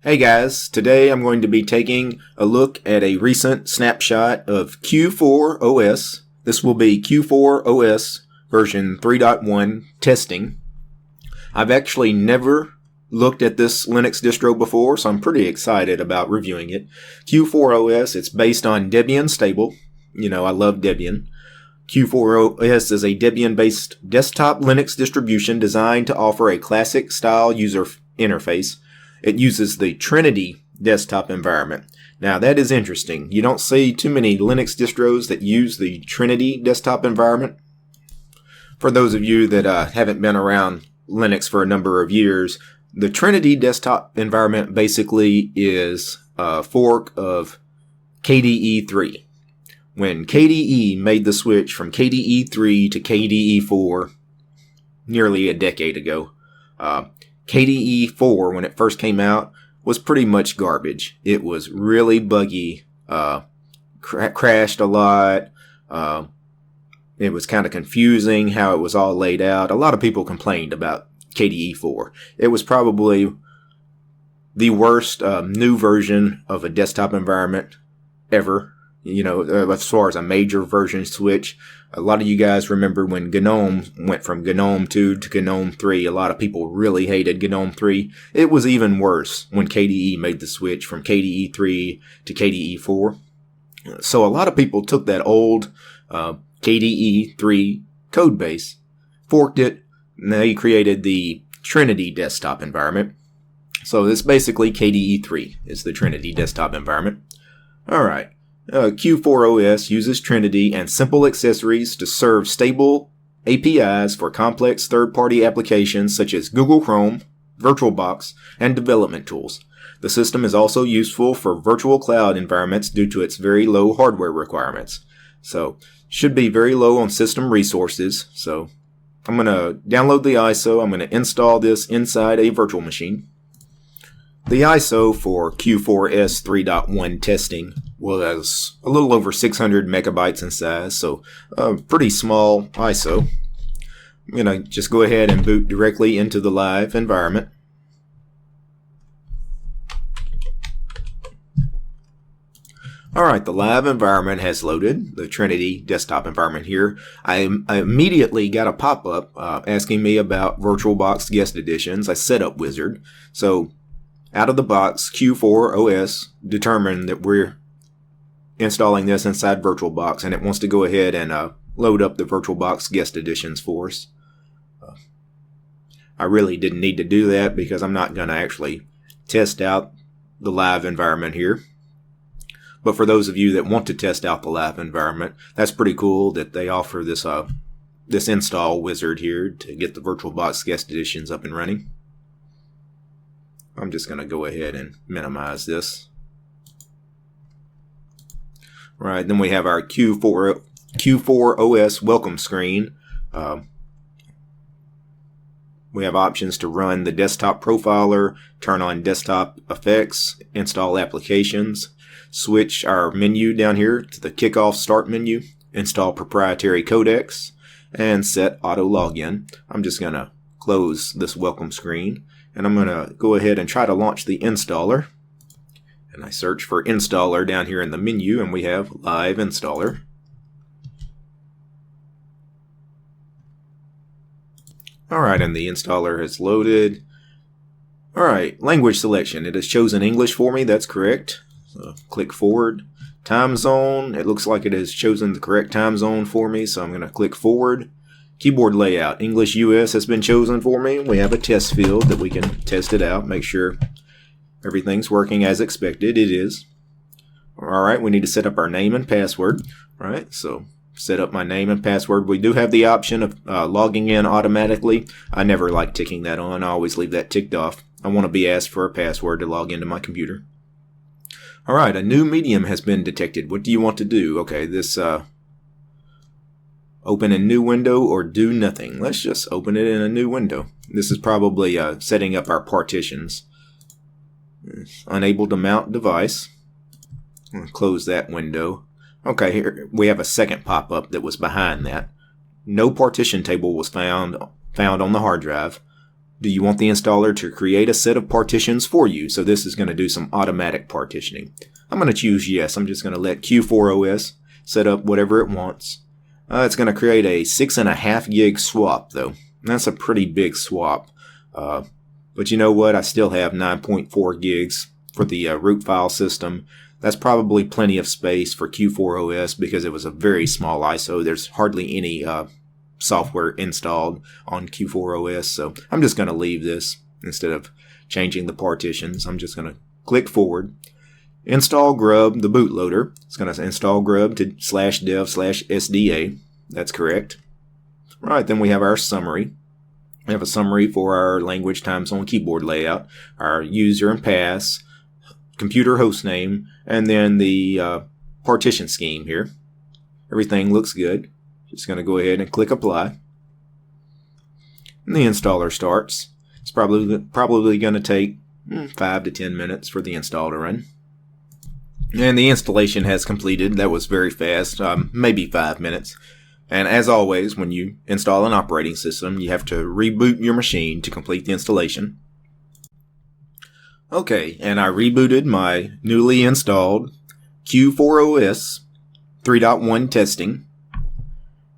Hey guys, today I'm going to be taking a look at a recent snapshot of Q4OS. This will be Q4OS version 3.1 testing. I've actually never looked at this Linux distro before, so I'm pretty excited about reviewing it. Q4OS, it's based on Debian stable. You know, I love Debian. Q4OS is a Debian-based desktop Linux distribution designed to offer a classic style user interface. It uses the Trinity desktop environment. Now that is interesting. You don't see too many Linux distros that use the Trinity desktop environment. For those of you that haven't been around Linux for a number of years, the Trinity desktop environment basically is a fork of KDE 3. When KDE made the switch from KDE 3 to KDE 4 nearly a decade ago, KDE 4, when it first came out, was pretty much garbage. It was really buggy, crashed a lot. It was kind of confusing how it was all laid out. A lot of people complained about KDE 4. It was probably the worst new version of a desktop environment ever. You know, as far as a major version switch. A lot of you guys remember when GNOME went from GNOME 2 to GNOME 3. A lot of people really hated GNOME 3. It was even worse when KDE made the switch from KDE 3 to KDE 4. So a lot of people took that old KDE 3 code base, forked it, and they created the Trinity desktop environment. So this basically KDE 3 is the Trinity desktop environment. Alright. Q4OS uses Trinity and simple accessories to serve stable APIs for complex third-party applications such as Google Chrome, VirtualBox, and development tools. The system is also useful for virtual cloud environments due to its very low hardware requirements. So, should be very low on system resources. So, I'm going to download the ISO. I'm going to install this inside a virtual machine. The ISO for Q4OS 3.1 testing was a little over 600 megabytes in size, so a pretty small ISO. I'm going to just go ahead and boot directly into the live environment. Alright, the live environment has loaded, the Trinity desktop environment here. I immediately got a pop-up asking me about VirtualBox guest editions, a setup wizard. So, out of the box, Q4OS determined that we're installing this inside VirtualBox, and it wants to go ahead and load up the VirtualBox guest editions for us. I really didn't need to do that because I'm not going to actually test out the live environment here. But for those of you that want to test out the live environment, that's pretty cool that they offer this this install wizard here to get the VirtualBox guest editions up and running. I'm just going to go ahead and minimize this. Right, then we have our Q4OS welcome screen. We have options to run the desktop profiler, turn on desktop effects, install applications, switch our menu down here to the kickoff start menu, install proprietary codecs, and set auto login. I'm just going to close this welcome screen. And I'm going to go ahead and try to launch the installer. And I search for installer down here in the menu, and we have live installer. Alright, and the installer has loaded. Alright, language selection. It has chosen English for me, that's correct. So click forward. Time zone, it looks like it has chosen the correct time zone for me, so I'm going to click forward. Keyboard layout, English US has been chosen for me. We have a test field that we can test it out, make sure everything's working as expected. It is. Alright, we need to set up our name and password. Alright, so set up my name and password. We do have the option of logging in automatically. I never like ticking that on. I always leave that ticked off. I want to be asked for a password to log into my computer. Alright, a new medium has been detected. What do you want to do? Okay, this open a new window or do nothing. Let's just open it in a new window. This is probably setting up our partitions. Unable to mount device. Close that window. Okay, here we have a second pop-up that was behind that. no partition table was found on the hard drive. Do you want the installer to create a set of partitions for you? So this is going to do some automatic partitioning. I'm going to choose yes. I'm just going to let Q4OS set up whatever it wants. It's going to create a 6.5 gig swap though. That's a pretty big swap. But you know what? I still have 9.4 gigs for the root file system. That's probably plenty of space for Q4OS because it was a very small ISO. There's hardly any software installed on Q4OS. So I'm just going to leave this instead of changing the partitions. I'm just going to click forward. Install grub, the bootloader. It's going to install grub to /dev/sda. That's correct. All right, then we have our summary. We have a summary for our language, time zone, keyboard layout, our user and pass, computer host name, and then the partition scheme here. Everything looks good. Just going to go ahead and click apply. And the installer starts. It's probably going to take 5 to 10 minutes for the install to run. And the installation has completed. That was very fast, maybe 5 minutes. And as always, when you install an operating system, you have to reboot your machine to complete the installation. Okay, and I rebooted my newly installed Q4OS 3.1 testing.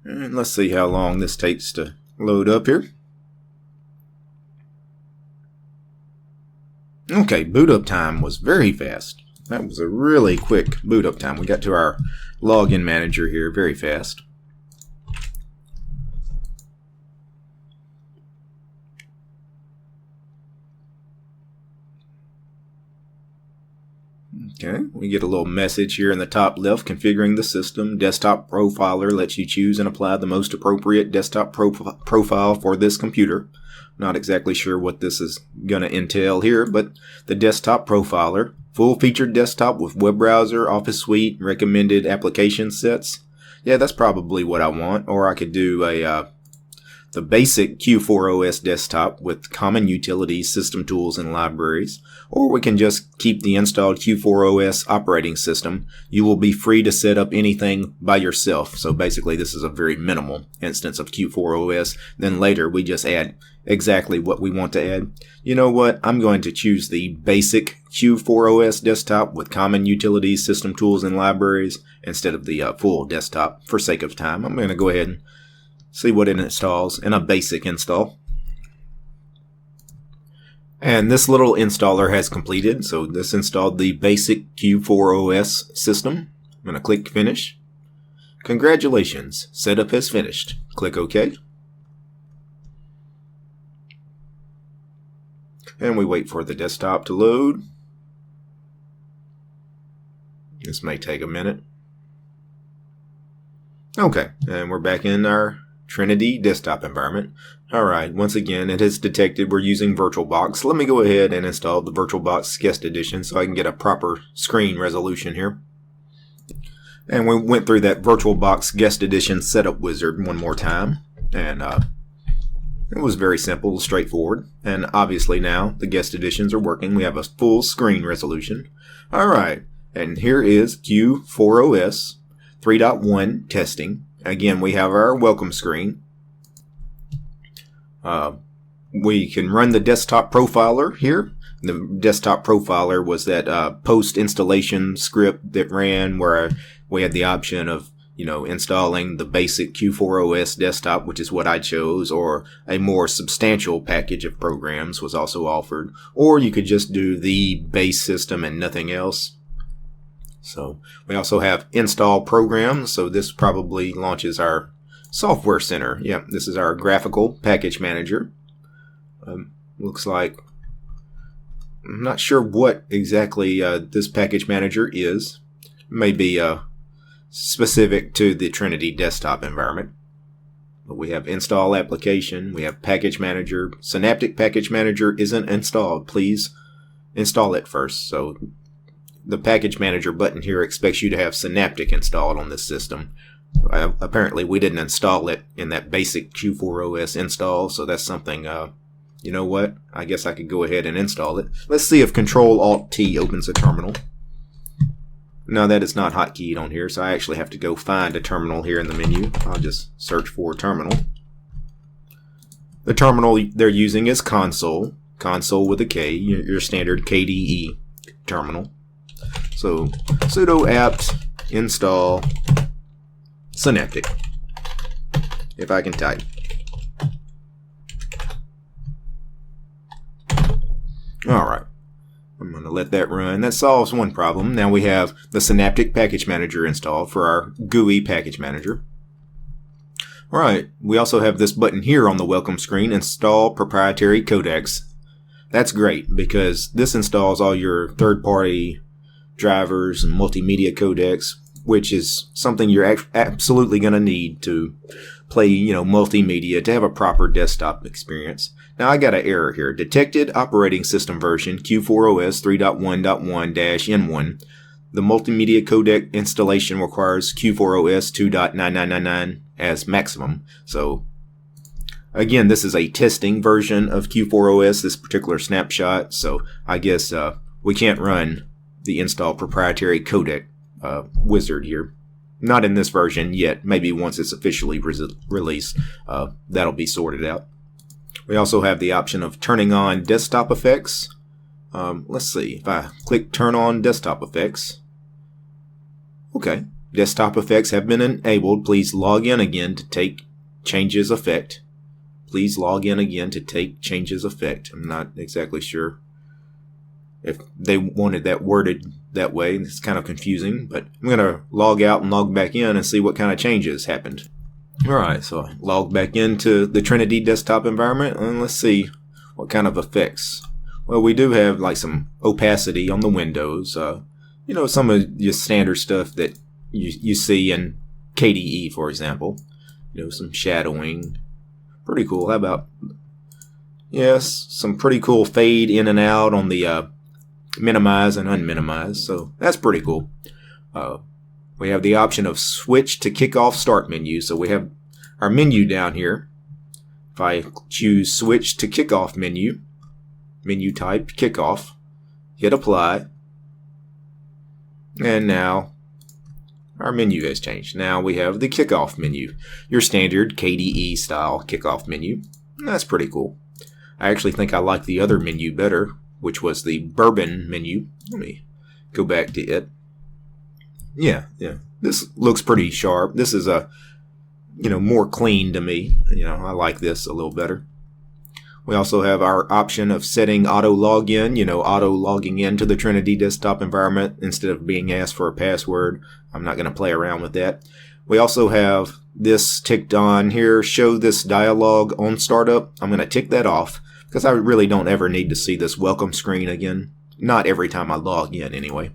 And let's see how long this takes to load up here. Okay, boot up time was very fast. That was a really quick boot up time. We got to our login manager here very fast. Okay, we get a little message here in the top left, configuring the system. Desktop profiler lets you choose and apply the most appropriate desktop profile for this computer. Not exactly sure what this is going to entail here, but the desktop profiler, full-featured desktop with web browser, Office Suite, recommended application sets. Yeah, that's probably what I want. Or I could do the basic Q4OS desktop with common utilities, system tools, and libraries. Or we can just keep the installed Q4OS operating system. You will be free to set up anything by yourself. So basically this is a very minimal instance of Q4OS. Then later we just add exactly what we want to add. You know what? I'm going to choose the basic Q4OS desktop with common utilities, system tools, and libraries instead of the full desktop for sake of time. I'm going to go ahead and see what it installs in a basic install. And this little installer has completed. So this installed the basic Q4OS system. I'm going to click finish. Congratulations, setup has finished. Click OK. And we wait for the desktop to load. This may take a minute. Okay, and we're back in our Trinity desktop environment. Alright, once again it has detected we're using VirtualBox. Let me go ahead and install the VirtualBox guest edition so I can get a proper screen resolution here. And we went through that VirtualBox guest edition setup wizard one more time. And it was very simple, straightforward. And obviously now the guest editions are working. We have a full screen resolution. Alright, and here is Q4OS 3.1 testing. Again, we have our welcome screen. We can run the desktop profiler here. The desktop profiler was that post-installation script that ran where we had the option of, installing the basic Q4OS desktop, which is what I chose, or a more substantial package of programs was also offered. Or you could just do the base system and nothing else. So we also have install programs. So this probably launches our software center. Yeah, this is our graphical package manager. Looks like, I'm not sure what exactly this package manager is. Maybe specific to the Trinity desktop environment. But we have install application. We have package manager. Synaptic package manager isn't installed. Please install it first. So the package manager button here expects you to have Synaptic installed on this system. Apparently we didn't install it in that basic Q4OS install, so that's something, you know what? I guess I could go ahead and install it. Let's see if Control-Alt-T opens a terminal. No, that is not hotkeyed on here, so I actually have to go find a terminal here in the menu. I'll just search for terminal. The terminal they're using is console. Console with a K, your standard KDE terminal. So sudo apt install Synaptic, if I can type. Alright, I'm going to let that run. That solves one problem. Now we have the Synaptic Package Manager installed for our GUI package manager. Alright, we also have this button here on the welcome screen, install proprietary codecs. That's great because this installs all your third-party drivers and multimedia codecs, which is something you're absolutely going to need to play, multimedia, to have a proper desktop experience. Now I got an error here. Detected operating system version Q4OS 3.1.1-N1. The multimedia codec installation requires Q4OS 2.9999 as maximum. So again, this is a testing version of Q4OS, this particular snapshot. So I guess we can't run the install proprietary codec wizard here. Not in this version yet. Maybe once it's officially released, that'll be sorted out. We also have the option of turning on desktop effects. Let's see, if I click turn on desktop effects. Okay, desktop effects have been enabled. Please log in again to take changes effect. Please log in again to take changes effect. I'm not exactly sure if they wanted that worded that way. It's kind of confusing, but I'm going to log out and log back in and see what kind of changes happened. Alright, so I log back into the Trinity desktop environment and let's see what kind of effects. Well, we do have like some opacity on the windows, some of your standard stuff that you see in KDE, for example. Some shadowing. Pretty cool. How about, yes, some pretty cool fade in and out on the minimize and unminimize, so that's pretty cool. We have the option of switch to kickoff start menu, so we have our menu down here. If I choose switch to kickoff menu type kickoff, hit apply, and now our menu has changed. Now we have the kickoff menu, your standard KDE style kickoff menu. That's pretty cool. I actually think I like the other menu better, which was the bourbon menu. Let me go back to it. Yeah. This looks pretty sharp. This is more clean to me. I like this a little better. We also have our option of setting auto login, auto logging into the Trinity desktop environment instead of being asked for a password. I'm not going to play around with that. We also have this ticked on here, show this dialog on startup. I'm going to tick that off because I really don't ever need to see this welcome screen again. Not every time I log in anyway.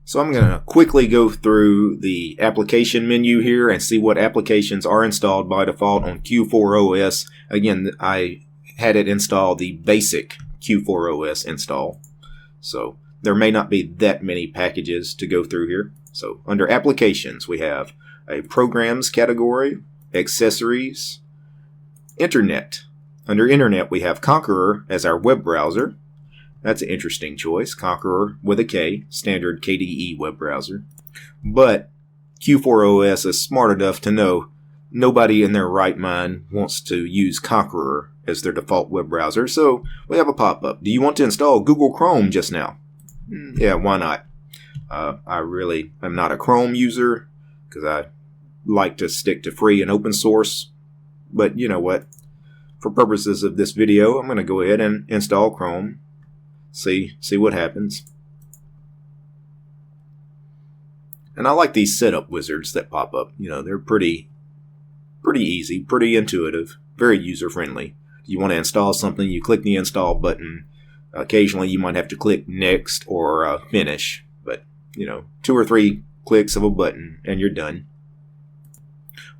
So I'm going to quickly go through the application menu here and see what applications are installed by default on Q4OS. Again, I had it install the basic Q4OS install. So there may not be that many packages to go through here. So under applications, we have a programs category, accessories, internet. Under internet, we have Konqueror as our web browser. That's an interesting choice. Konqueror with a K, standard KDE web browser. But Q4OS is smart enough to know nobody in their right mind wants to use Konqueror as their default web browser. So we have a pop-up. Do you want to install Google Chrome just now? Yeah, why not? I really am not a Chrome user because I like to stick to free and open source. But you know what? For purposes of this video, I'm going to go ahead and install Chrome. See what happens. And I like these setup wizards that pop up. They're pretty easy, pretty intuitive, very user-friendly. You want to install something, you click the install button. Occasionally you might have to click next or finish, but 2 or 3 clicks of a button and you're done.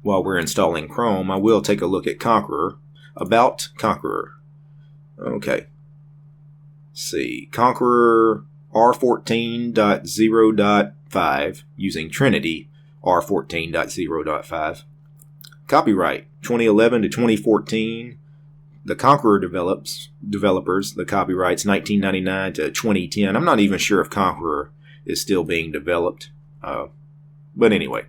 While we're installing Chrome, I will take a look at Konqueror. About Konqueror. Okay. See, Konqueror R14.0.5 using Trinity R14.0.5. Copyright 2011 to 2014. The Konqueror developers, the copyright's 1999 to 2010. I'm not even sure if Konqueror is still being developed. But anyway,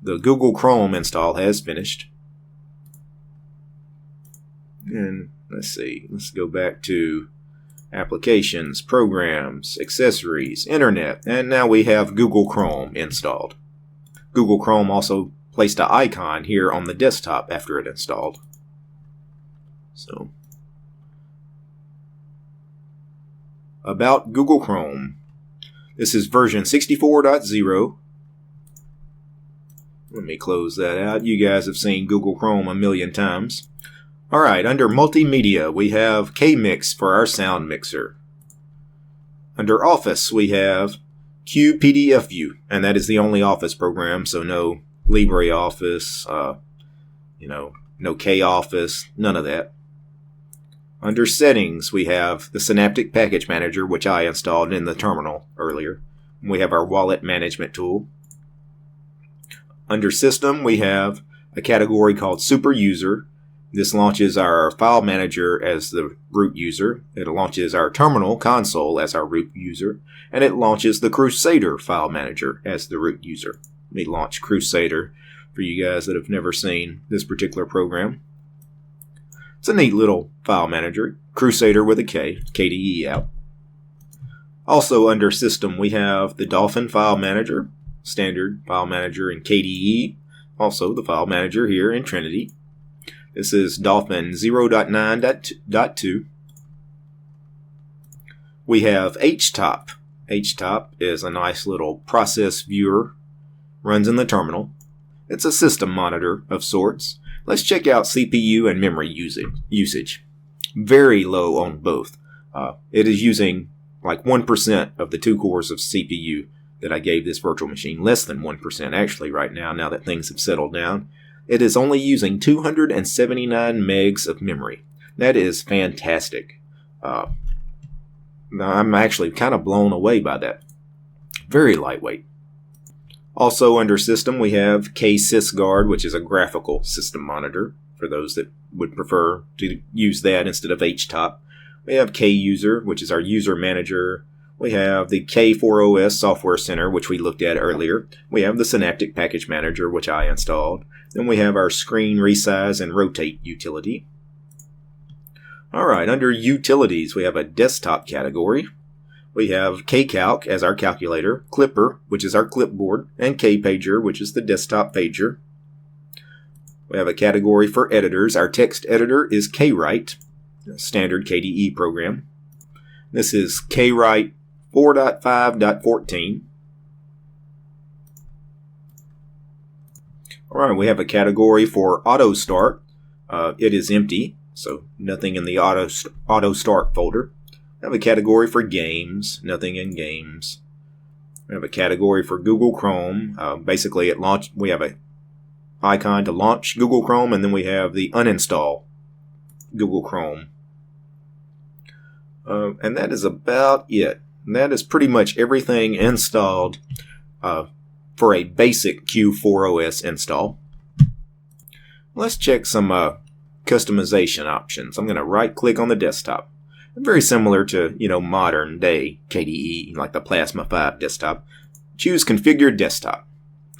the Google Chrome install has finished. And let's see, let's go back to Applications, Programs, Accessories, Internet, and now we have Google Chrome installed. Google Chrome also placed an icon here on the desktop after it installed. So, about Google Chrome. This is version 64.0. Let me close that out. You guys have seen Google Chrome a million times. Alright, under Multimedia, we have K-Mix for our sound mixer. Under Office, we have QPDF View, and that is the only Office program, so no LibreOffice, no K-Office, none of that. Under Settings, we have the Synaptic Package Manager, which I installed in the terminal earlier. We have our Wallet Management tool. Under System, we have a category called Super User. This launches our File Manager as the root user. It launches our Terminal Console as our root user. And it launches the Crusader File Manager as the root user. Let me launch Crusader for you guys that have never seen this particular program. It's a neat little file manager. Crusader with a K, KDE out. Also under System, we have the Dolphin File Manager, standard file manager in KDE. Also the file manager here in Trinity. This is Dolphin 0.9.2. We have HTOP. HTOP is a nice little process viewer. Runs in the terminal. It's a system monitor of sorts. Let's check out CPU and memory usage. Very low on both. It is using like 1% of the 2 cores of CPU that I gave this virtual machine. Less than 1% actually right now that things have settled down. It is only using 279 megs of memory. That is fantastic. I'm actually kind of blown away by that. Very lightweight. Also under System, we have KSysGuard, which is a graphical system monitor, for those that would prefer to use that instead of HTOP. We have KUser, which is our user manager. We have the Q4OS Software Center, which we looked at earlier. We have the Synaptic Package Manager, which I installed. Then we have our Screen Resize and Rotate utility. Alright, under Utilities, we have a Desktop category. We have KCalc as our calculator, Clipper, which is our clipboard, and KPager, which is the desktop pager. We have a category for editors. Our text editor is KWrite, a standard KDE program. This is KWrite 4.5.14. Alright, we have a category for Auto Start. It is empty, so nothing in the Auto Start folder. We have a category for Games, nothing in Games. We have a category for Google Chrome. Basically, we have an icon to launch Google Chrome, and then we have the uninstall Google Chrome. And that is about it. And that is pretty much everything installed for a basic Q4OS install. Let's check some customization options. I'm going to right-click on the desktop. Very similar to, modern day KDE, like the Plasma 5 desktop. Choose Configure Desktop.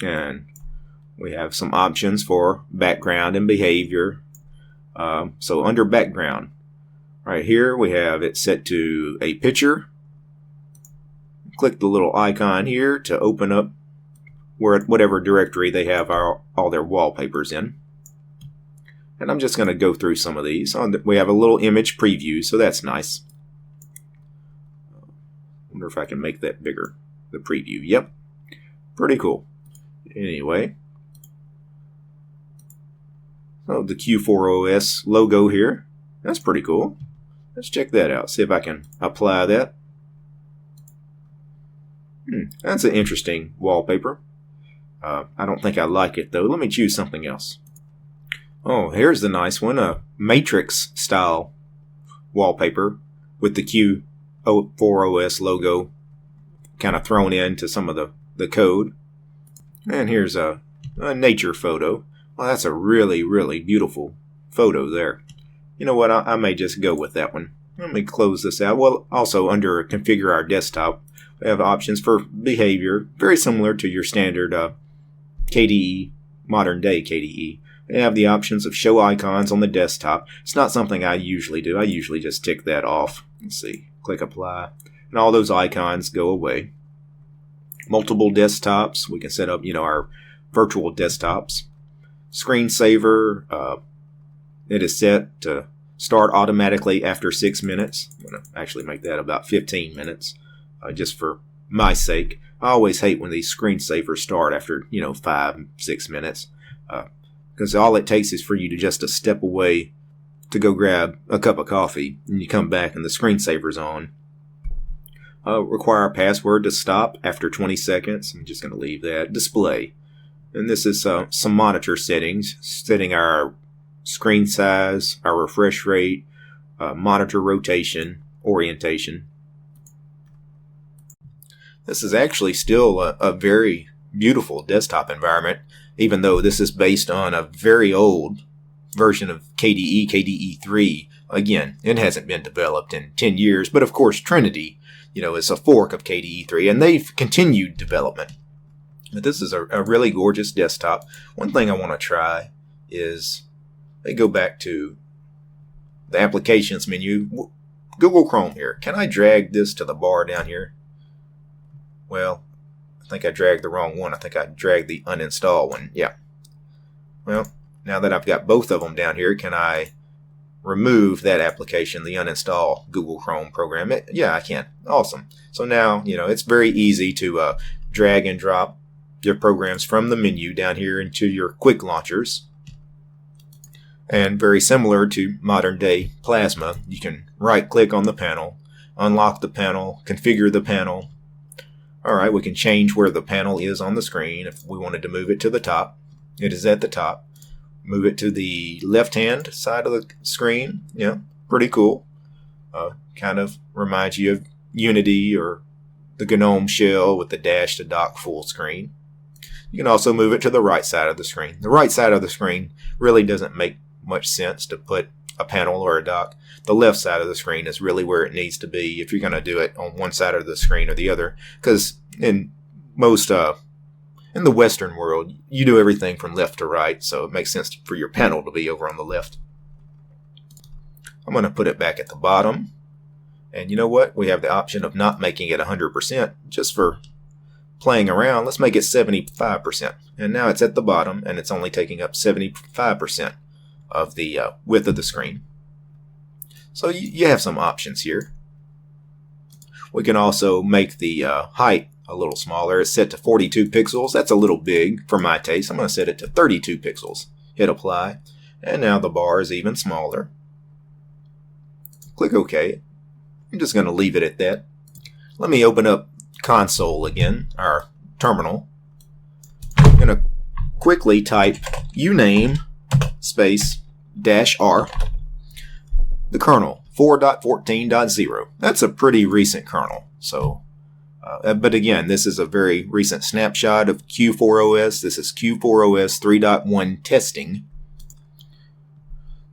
And we have some options for background and behavior. So under background, right here we have it set to a picture. Click the little icon here to open up whatever directory they have all their wallpapers in. And I'm just going to go through some of these. We have a little image preview, so that's nice. Wonder if I can make that bigger, the preview. Yep, pretty cool. Anyway, so the Q4OS logo here, that's pretty cool. Let's check that out, see if I can apply that. That's an interesting wallpaper. I don't think I like it though. Let me choose something else. Oh, here's the nice one, a Matrix style wallpaper with the Q4OS logo kind of thrown into some of the code. And here's a nature photo. Well, that's a really, really beautiful photo there. You know what, I may just go with that one. Let me close this out. Well, also under Configure Our Desktop, We have options for behavior, very similar to your standard KDE, modern day KDE. We have the options of show icons on the desktop. It's not something I usually do. I usually just tick that off. Let's see, click apply, and all those icons go away. Multiple desktops, we can set up, our virtual desktops. Screensaver, it is set to start automatically after 6 minutes. I'm going to actually make that about 15 minutes, just for my sake. I always hate when these screensavers start after, 5-6 minutes, because all it takes is for you to just step away to go grab a cup of coffee, and you come back and the screensaver's on. Require a password to stop after 20 seconds. I'm just going to leave that. Display. And this is some monitor settings, setting our screen size, our refresh rate, monitor rotation, orientation. This is actually still a very beautiful desktop environment, even though this is based on a very old version of KDE, KDE 3. Again, it hasn't been developed in 10 years, but of course Trinity, is a fork of KDE 3, and they've continued development. But this is a really gorgeous desktop. One thing I want to try is, let me go back to the applications menu. Google Chrome here. Can I drag this to the bar down here? Well, I think I dragged the wrong one. I think I dragged the uninstall one. Yeah. Well, now that I've got both of them down here, can I remove that application, the uninstall Google Chrome program? Yeah, I can. Awesome. So now, it's very easy to drag and drop your programs from the menu down here into your quick launchers. And very similar to modern day Plasma, you can right click on the panel, unlock the panel, configure the panel. Alright, we can change where the panel is on the screen. If we wanted to move it to the top, it is at the top. Move it to the left-hand side of the screen. Yeah, pretty cool. Kind of reminds you of Unity or the GNOME shell with the dash to dock full screen. You can also move it to the right side of the screen. The right side of the screen really doesn't make much sense to put a panel or a dock. The left side of the screen is really where it needs to be if you're going to do it on one side of the screen or the other. Because in most in the Western world, you do everything from left to right, so it makes sense for your panel to be over on the left. I'm going to put it back at the bottom. And you know what? We have the option of not making it 100% just for playing around. Let's make it 75%. And now it's at the bottom, and it's only taking up 75% of the width of the screen. So you have some options here. We can also make the height a little smaller. It's set to 42 pixels. That's a little big for my taste. I'm going to set it to 32 pixels. Hit apply. And now the bar is even smaller. Click OK. I'm just going to leave it at that. Let me open up console again, our terminal. I'm going to quickly type uname space -r, the kernel 4.14.0. That's a pretty recent kernel. So, but again, this is a very recent snapshot of Q4OS. This is Q4OS 3.1 testing.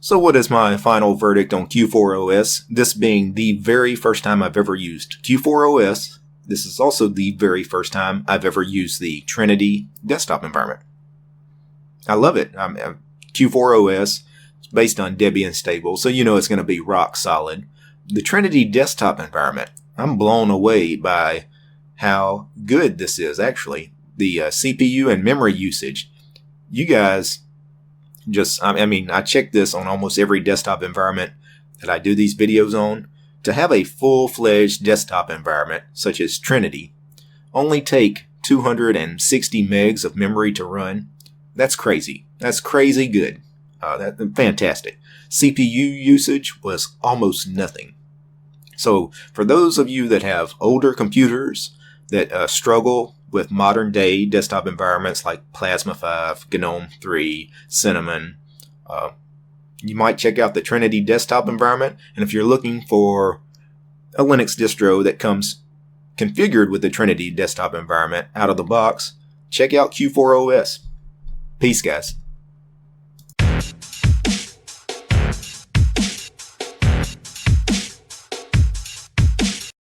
So what is my final verdict on Q4OS? This being the very first time I've ever used Q4OS. This is also the very first time I've ever used the Trinity desktop environment. I love it. Q4OS is based on Debian stable, so it's going to be rock solid. The Trinity desktop environment, I'm blown away by how good this is, actually. The CPU and memory usage. You guys I check this on almost every desktop environment that I do these videos on. To have a full-fledged desktop environment, such as Trinity, only take 260 megs of memory to run. That's crazy. That's crazy good. That's fantastic. CPU usage was almost nothing. So for those of you that have older computers that struggle with modern day desktop environments like Plasma 5, GNOME 3, Cinnamon, you might check out the Trinity desktop environment. And if you're looking for a Linux distro that comes configured with the Trinity desktop environment out of the box, check out Q4OS. Peace, guys.